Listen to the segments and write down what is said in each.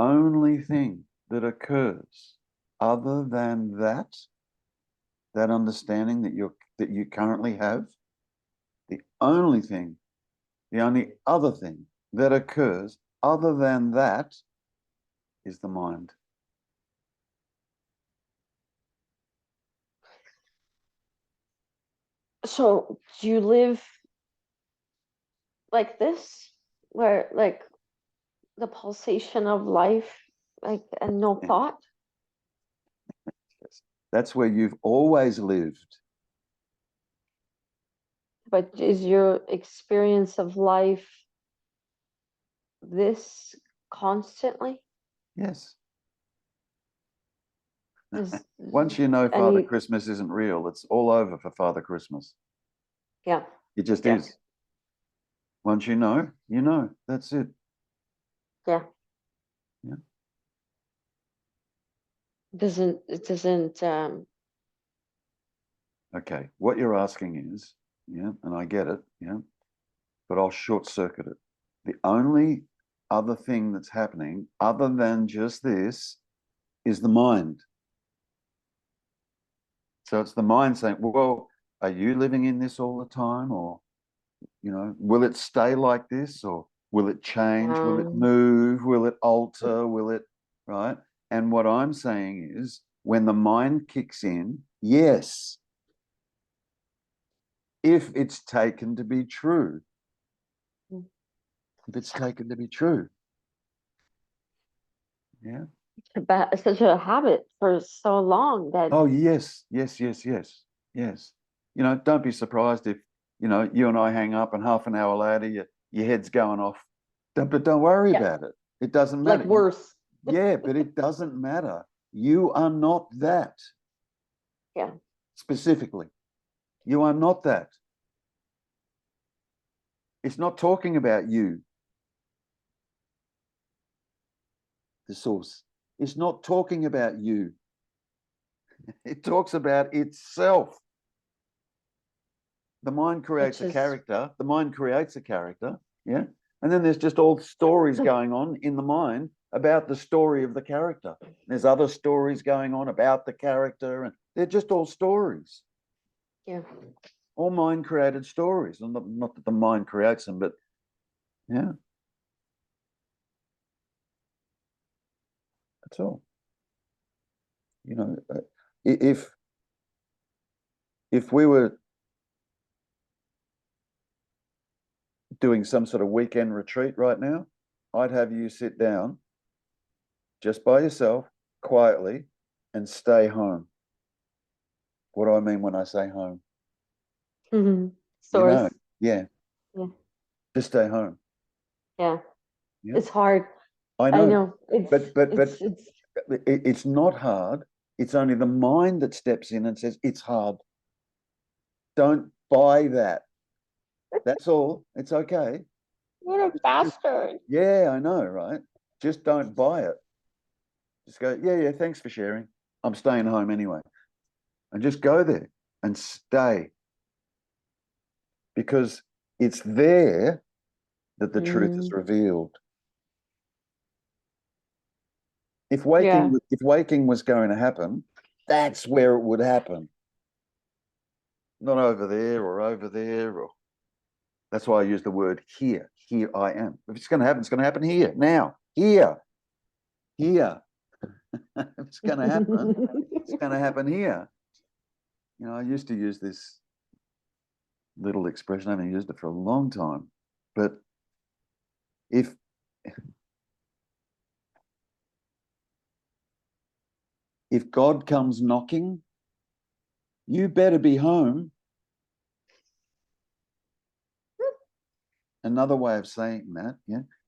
only thing that occurs other than that understanding that you currently have, the only other thing that occurs other than that is the mind. So do you live like this, where like the pulsation of life, like, and no thought? That's where you've always lived. But is your experience of life this constantly? Yes. Is Once you know Father any Christmas isn't real, it's all over for Father Christmas. yeah. It just Yeah. is. Once you know, you know. That's it. Yeah. Yeah. It doesn't Okay. What you're asking is, yeah, and I get it, yeah, but I'll short circuit it. The only other thing that's happening other than just this is the mind. So it's the mind saying, well, are you living in this all the time? Or, will it stay like this? Or will it change? Will it move? Will it alter? Will it, right? And what I'm saying is when the mind kicks in, yes, if it's taken to be true. If it's taken to be true. Yeah. it's such a habit for so long that Oh, yes, yes, yes, yes, yes. Don't be surprised if, you and I hang up and half an hour later, your head's going off. But don't worry about it. It doesn't matter. like worse. Yeah, but it doesn't matter. You are not that. Yeah. Specifically. You are not that. It's not talking about you, the source. It's not talking about you. It talks about itself. The mind creates a character. The mind creates a character. Yeah. And then there's just all stories going on in the mind about the story of the character. There's other stories going on about the character, and they're just all stories. Yeah. All mind created stories. And not that the mind creates them, but yeah. That's all. If we were doing some sort of weekend retreat right now, I'd have you sit down just by yourself, quietly, and stay home. What do I mean when I say home? Source. Yeah. Yeah. Just stay home. Yeah. Yeah. It's hard. I I know. know. It's not hard. It's only the mind that steps in and says it's hard. Don't buy that. That's all. It's okay. What a bastard. Yeah, I know, right? Just don't buy it. Just go, yeah, thanks for sharing. I'm staying home anyway. And just go there and stay. Because it's there that the truth is revealed. If waking was going to happen, that's where it would happen. Not over there or over there. That's why I use the word here. Here I am. If it's going to happen, it's going to happen here, now, here. If it's going to happen, it's going to happen here. I used to use this little expression. I haven't used it for a long time. But if God comes knocking, you better be home. Another way of saying that,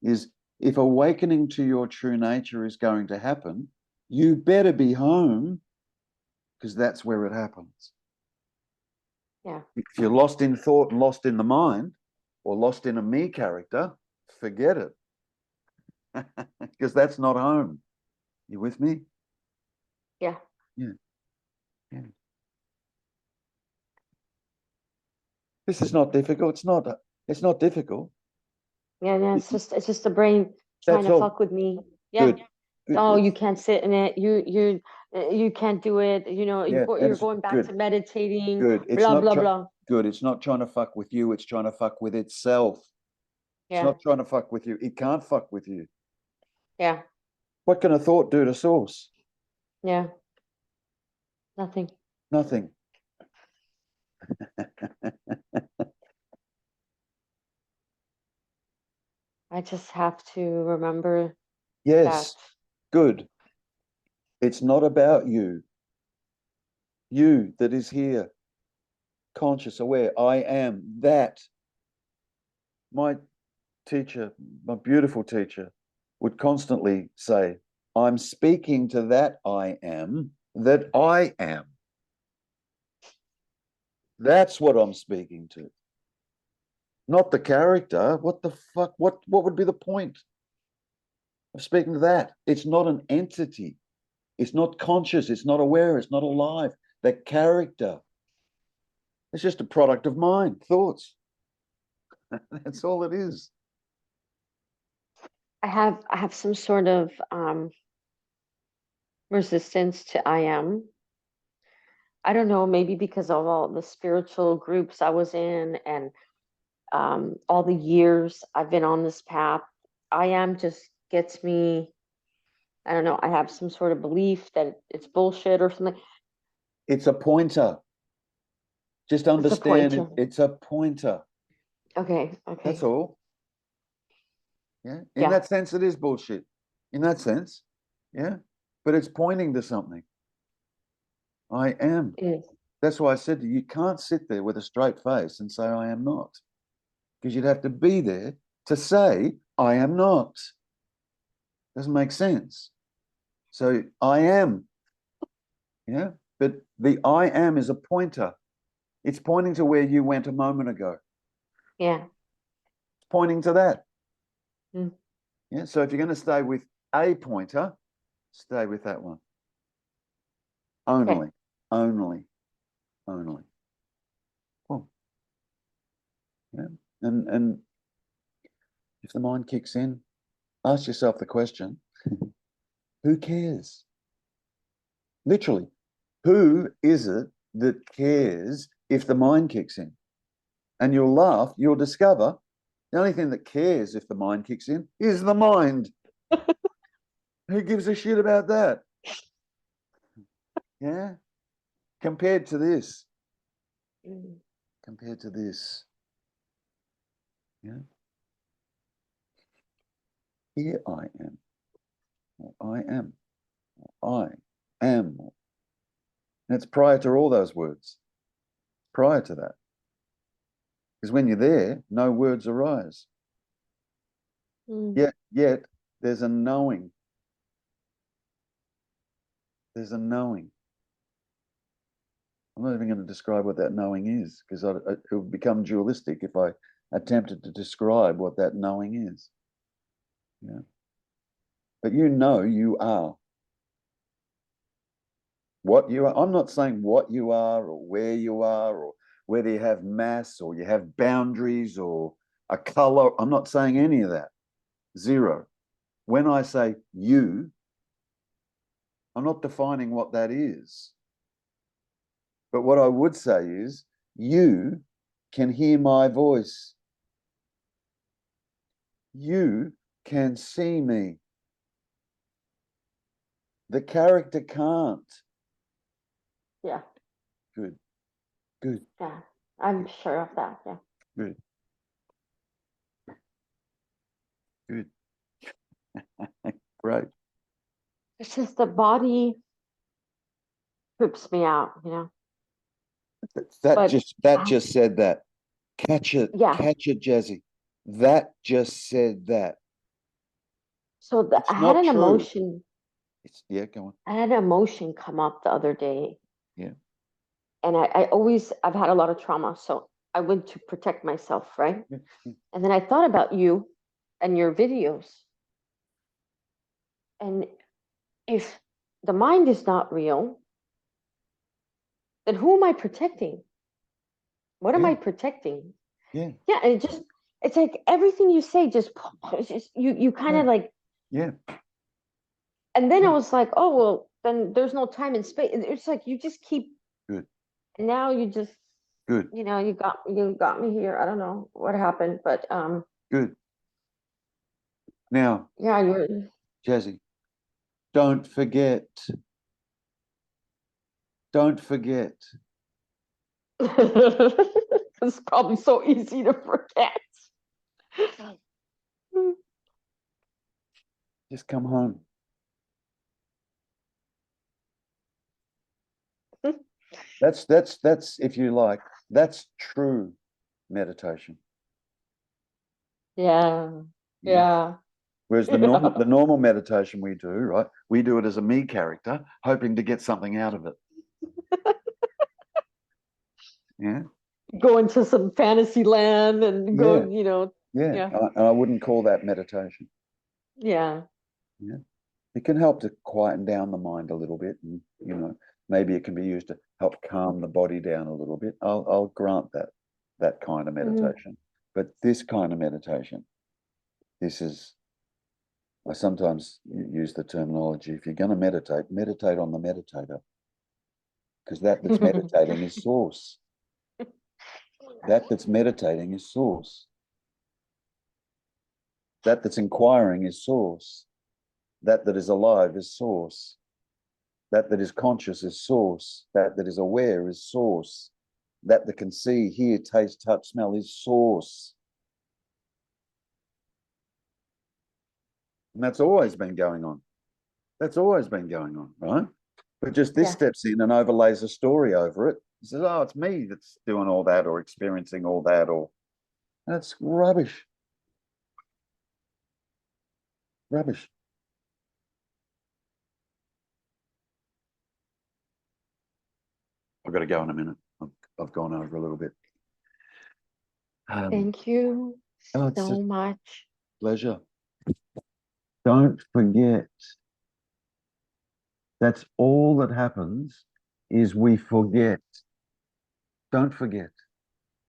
is if awakening to your true nature is going to happen, you better be home, because that's where it happens. Yeah. If you're lost in thought and lost in the mind, or lost in a me character, forget it. Because that's not home. You with me? Yeah. Yeah. This is not difficult. It's not difficult. Yeah, it's just the brain trying to fuck with me. Yeah. Good. oh, you can't sit in it, you can't do it, you're going back good. to meditating, Good. blah blah blah. Good. It's not trying to fuck with you. It's trying to fuck with itself. It's Yeah, not trying to fuck with you. It can't fuck with you. yeah, What can a thought do to source? yeah. Nothing. Nothing. I just have to remember that. Yes. Good. It's not about you. You that is here, conscious, aware. I am that. My teacher, my beautiful teacher, would constantly say, I'm speaking to that I am, that I am. That's what I'm speaking to. Not the character. What the fuck? What would be the point of speaking to that? It's not an entity. It's not conscious. It's not aware. It's not alive. That character. It's just a product of mind, thoughts. That's all it is. I have some sort of resistance to I am. I don't know, maybe because of all the spiritual groups I was in and all the years I've been on this path. I am just gets me, I don't know, I have some sort of belief that it's bullshit or something. It's a pointer. Just understand it. It's a pointer. Okay. That's all. Yeah. In Yeah. that sense, it is bullshit. In that sense. Yeah. But it's pointing to something. I am. It is. That's why I said to you, you can't sit there with a straight face and say, I am not. Because you'd have to be there to say, I am not. Doesn't make sense. So I am. Yeah. But the I am is a pointer. It's pointing to where you went a moment ago. Yeah. It's pointing to that. Mm. Yeah. So if you're going to stay with a pointer, stay with that one. Only. Okay. Only. Cool. Yeah. And if the mind kicks in, ask yourself the question, who cares? Literally, who is it that cares if the mind kicks in? And you'll laugh, you'll discover the only thing that cares if the mind kicks in is the mind. Who gives a shit about that? Yeah. Compared to this. Compared to this. Yeah. Here I am. I am. I am. And it's prior to all those words. Prior to that. Because when you're there, no words arise. Yet there's a knowing. There's a knowing. I'm not even going to describe what that knowing is, because it would become dualistic if I attempted to describe what that knowing is. Yeah. But you are. What you are. I'm not saying what you are or where you are or whether you have mass or you have boundaries or a color. I'm not saying any of that. Zero. When I say you, I'm not defining what that is. But what I would say is you can hear my voice. You can see me. The character can't. Yeah. Good. Yeah. I'm sure of that. Yeah. Good. Great. It's just the body trips me out, That But just said that. Catch it, yeah. Jazzy. That just said that. So It's I had not an true. emotion. Yeah, go on. I had an emotion come up the other day. Yeah. And I've had a lot of trauma. So I went to protect myself, right? Yeah. And then I thought about you and your videos. And if the mind is not real, then who am I protecting? What am I protecting? Yeah. Yeah. And it's like everything you say, just you kind of like, yeah. And then I was like, oh, well, then there's no time and space. It's like you just keep. Good. And now you just, Good. you got me here. I don't know what happened, but Good. Now, yeah, you're. Jazzy, don't forget. Don't forget. It's probably so easy to forget. Just come home. That's if you like, that's true meditation. Yeah. Yeah. Whereas the Yeah. normal meditation we do, right? We do it as a me character, hoping to get something out of it. Yeah. Go into some fantasy land and go, Yeah. yeah. And I wouldn't call that meditation. Yeah. Yeah. It can help to quieten down the mind a little bit, and maybe it can be used to help calm the body down a little bit. I'll grant that kind of meditation. But this kind of meditation, this is, I sometimes use the terminology, if you're going to meditate, meditate on the meditator. Because that's meditating is source. That's meditating is source. That's inquiring is source. That is alive is source. That is conscious is source. That is aware is source. That can see, hear, taste, touch, smell is source. And that's always been going on. That's always been going on, right? But just this steps in and overlays a story over it. He says, oh, it's me that's doing all that or experiencing all that, or that's rubbish. Rubbish. I've got to go in a minute. I've gone over a little bit. Thank you so much. Pleasure. Don't forget. That's all that happens is we forget. Don't forget.